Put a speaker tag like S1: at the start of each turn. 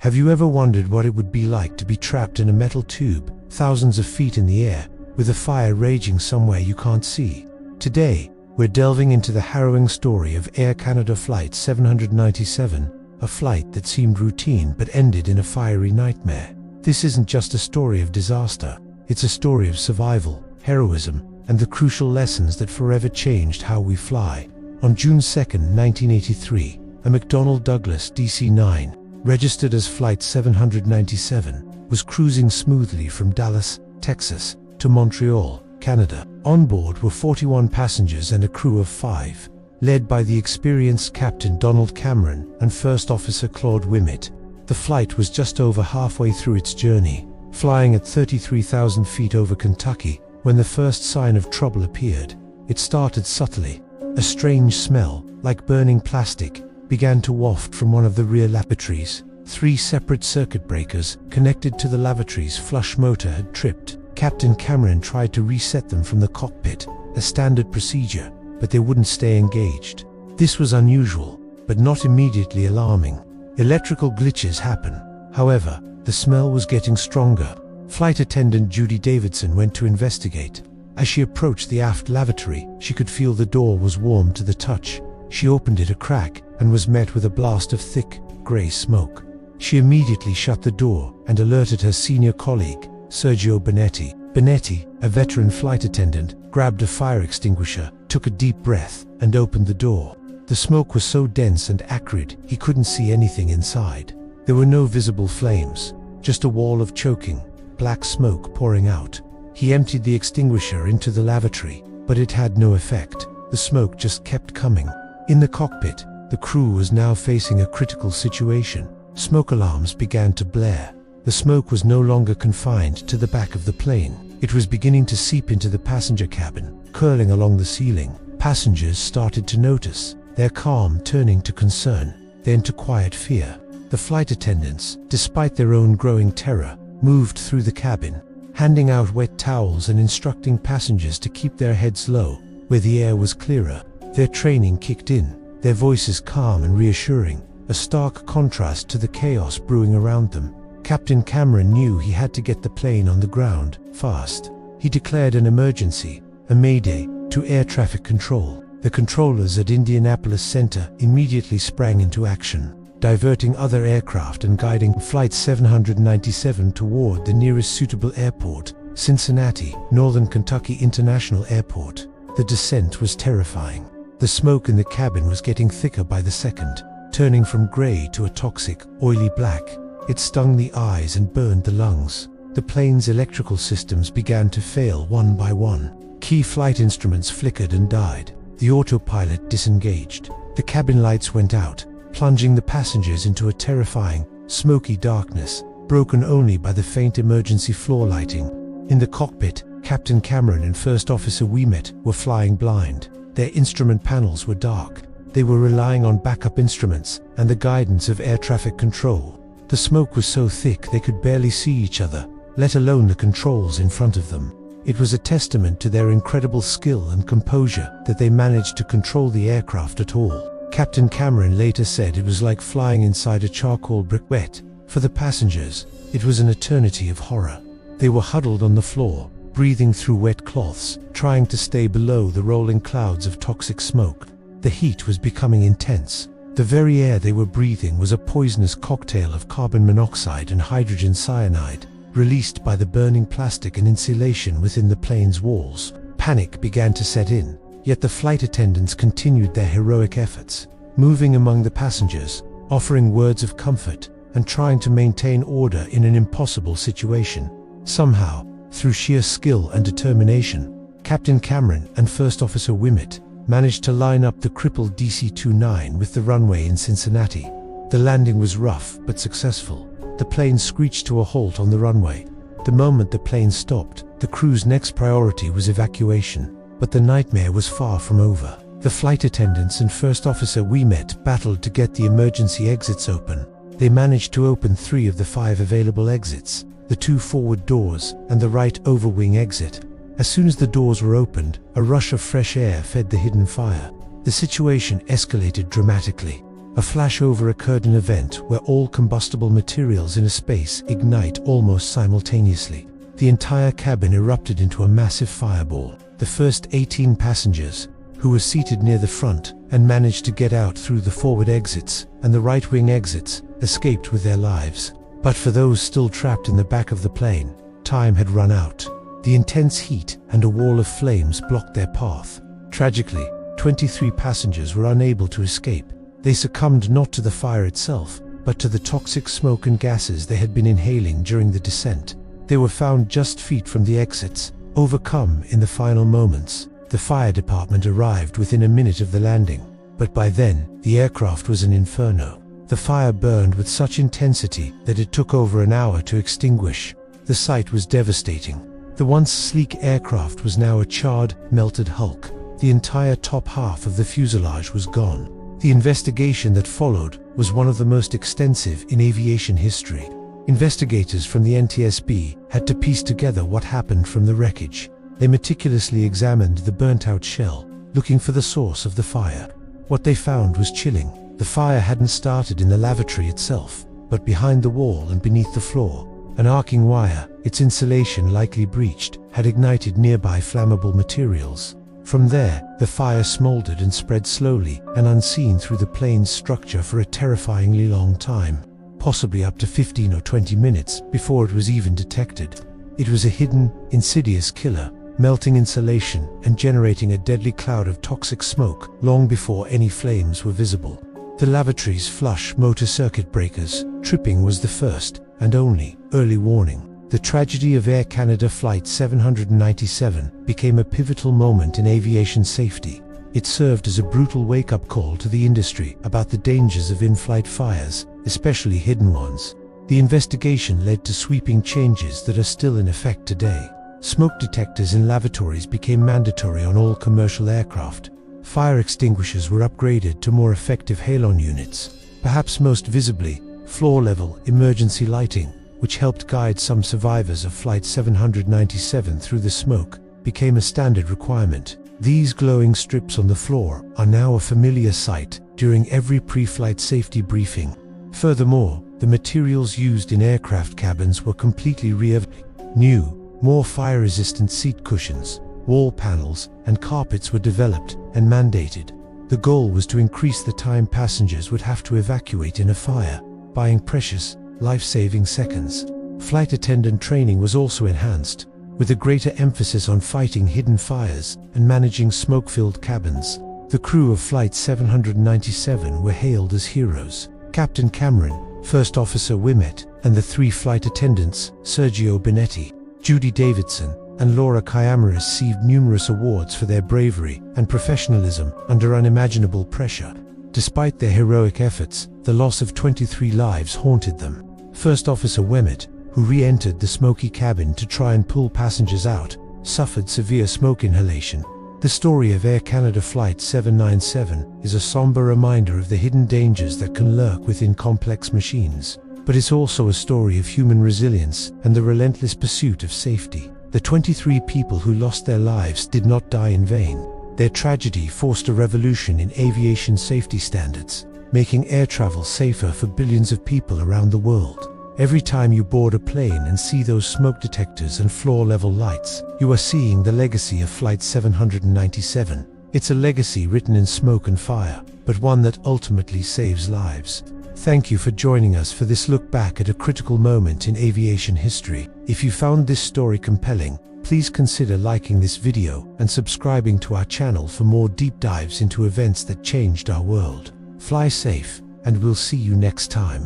S1: Have you ever wondered what it would be like to be trapped in a metal tube, thousands of feet in the air, with a fire raging somewhere you can't see? Today, we're delving into the harrowing story of Air Canada Flight 797, a flight that seemed routine but ended in a fiery nightmare. This isn't just a story of disaster, it's a story of survival, heroism, and the crucial lessons that forever changed how we fly. On June 2, 1983, a McDonnell Douglas DC-9, registered as Flight 797, was cruising smoothly from Dallas, Texas, to Montreal, Canada. On board were 41 passengers and a crew of 5, led by the experienced Captain Donald Cameron and First Officer Claude Wimet. The flight was just over halfway through its journey, flying at 33,000 feet over Kentucky, when the first sign of trouble appeared. It started subtly. A strange smell, like burning plastic, began to waft from one of the rear lavatories. 3 separate circuit breakers connected to the lavatory's flush motor had tripped. Captain Cameron tried to reset them from the cockpit, a standard procedure, but they wouldn't stay engaged. This was unusual, but not immediately alarming. Electrical glitches happen. However, the smell was getting stronger. Flight attendant Judy Davidson went to investigate. As she approached the aft lavatory, she could feel the door was warm to the touch. She opened it a crack and was met with a blast of thick, grey smoke. She immediately shut the door and alerted her senior colleague, Sergio Bonetti. Bonetti, a veteran flight attendant, grabbed a fire extinguisher, took a deep breath, and opened the door. The smoke was so dense and acrid, he couldn't see anything inside. There were no visible flames, just a wall of choking, black smoke pouring out. He emptied the extinguisher into the lavatory, but it had no effect. The smoke just kept coming. In the cockpit, the crew was now facing a critical situation. Smoke alarms began to blare. The smoke was no longer confined to the back of the plane. It was beginning to seep into the passenger cabin, curling along the ceiling. Passengers started to notice, their calm turning to concern, then to quiet fear. The flight attendants, despite their own growing terror, moved through the cabin, handing out wet towels and instructing passengers to keep their heads low, where the air was clearer. Their training kicked in, their voices calm and reassuring, a stark contrast to the chaos brewing around them. Captain Cameron knew he had to get the plane on the ground, fast. He declared an emergency, a Mayday, to air traffic control. The controllers at Indianapolis Center immediately sprang into action, diverting other aircraft and guiding Flight 797 toward the nearest suitable airport, Cincinnati, Northern Kentucky International Airport. The descent was terrifying. The smoke in the cabin was getting thicker by the second, turning from gray to a toxic, oily black. It stung the eyes and burned the lungs. The plane's electrical systems began to fail one by one. Key flight instruments flickered and died. The autopilot disengaged. The cabin lights went out, plunging the passengers into a terrifying, smoky darkness, broken only by the faint emergency floor lighting. In the cockpit, Captain Cameron and First Officer Wimet were flying blind. Their instrument panels were dark. They were relying on backup instruments and the guidance of air traffic control. The smoke was so thick they could barely see each other, let alone the controls in front of them. It was a testament to their incredible skill and composure that they managed to control the aircraft at all. Captain Cameron later said it was like flying inside a charcoal briquette. For the passengers, it was an eternity of horror. They were huddled on the floor, breathing through wet cloths, trying to stay below the rolling clouds of toxic smoke. The heat was becoming intense. The very air they were breathing was a poisonous cocktail of carbon monoxide and hydrogen cyanide, released by the burning plastic and insulation within the plane's walls. Panic began to set in, yet the flight attendants continued their heroic efforts, moving among the passengers, offering words of comfort, and trying to maintain order in an impossible situation. Somehow, through sheer skill and determination, Captain Cameron and First Officer Wimet managed to line up the crippled DC-29 with the runway in Cincinnati. The landing was rough but successful. The plane screeched to a halt on the runway. The moment the plane stopped, the crew's next priority was evacuation. But the nightmare was far from over. The flight attendants and First Officer Wimet battled to get the emergency exits open. They managed to open 3 of the 5 available exits, the 2 forward doors and the right overwing exit. As soon as the doors were opened, a rush of fresh air fed the hidden fire. The situation escalated dramatically. A flashover occurred, an event where all combustible materials in a space ignite almost simultaneously. The entire cabin erupted into a massive fireball. The first 18 passengers, who were seated near the front and managed to get out through the forward exits and the right-wing exits, escaped with their lives. But for those still trapped in the back of the plane, time had run out. The intense heat and a wall of flames blocked their path. Tragically, 23 passengers were unable to escape. They succumbed not to the fire itself, but to the toxic smoke and gases they had been inhaling during the descent. They were found just feet from the exits, overcome in the final moments. The fire department arrived within a minute of the landing, but by then, the aircraft was an inferno. The fire burned with such intensity that it took over an hour to extinguish. The sight was devastating. The once sleek aircraft was now a charred, melted hulk. The entire top half of the fuselage was gone. The investigation that followed was one of the most extensive in aviation history. Investigators from the NTSB had to piece together what happened from the wreckage. They meticulously examined the burnt-out shell, looking for the source of the fire. What they found was chilling. The fire hadn't started in the lavatory itself, but behind the wall and beneath the floor. An arcing wire, its insulation likely breached, had ignited nearby flammable materials. From there, the fire smoldered and spread slowly and unseen through the plane's structure for a terrifyingly long time, possibly up to 15 or 20 minutes before it was even detected. It was a hidden, insidious killer, melting insulation and generating a deadly cloud of toxic smoke long before any flames were visible. The lavatory's flush motor circuit breakers, tripping was the first and only early warning. The tragedy of Air Canada Flight 797 became a pivotal moment in aviation safety. It served as a brutal wake-up call to the industry about the dangers of in-flight fires, especially hidden ones. The investigation led to sweeping changes that are still in effect today. Smoke detectors in lavatories became mandatory on all commercial aircraft. Fire extinguishers were upgraded to more effective halon units. Perhaps most visibly, floor-level emergency lighting, which helped guide some survivors of Flight 797 through the smoke, became a standard requirement. These glowing strips on the floor are now a familiar sight during every pre-flight safety briefing. Furthermore, the materials used in aircraft cabins were completely new, more fire-resistant seat cushions, wall panels, and carpets were developed and mandated. The goal was to increase the time passengers would have to evacuate in a fire, buying precious, life-saving seconds. Flight attendant training was also enhanced, with a greater emphasis on fighting hidden fires and managing smoke-filled cabins. The crew of Flight 797 were hailed as heroes. Captain Cameron, First Officer Wimet, and the 3 flight attendants, Sergio Benetti, Judy Davidson, and Laura Kayama, received numerous awards for their bravery and professionalism under unimaginable pressure. Despite their heroic efforts, the loss of 23 lives haunted them. First Officer Wimet, who re-entered the smoky cabin to try and pull passengers out, suffered severe smoke inhalation. The story of Air Canada Flight 797 is a somber reminder of the hidden dangers that can lurk within complex machines. But it's also a story of human resilience and the relentless pursuit of safety. The 23 people who lost their lives did not die in vain. Their tragedy forced a revolution in aviation safety standards, making air travel safer for billions of people around the world. Every time you board a plane and see those smoke detectors and floor-level lights, you are seeing the legacy of Flight 797. It's a legacy written in smoke and fire, but one that ultimately saves lives. Thank you for joining us for this look back at a critical moment in aviation history. If you found this story compelling, please consider liking this video and subscribing to our channel for more deep dives into events that changed our world. Fly safe, and we'll see you next time.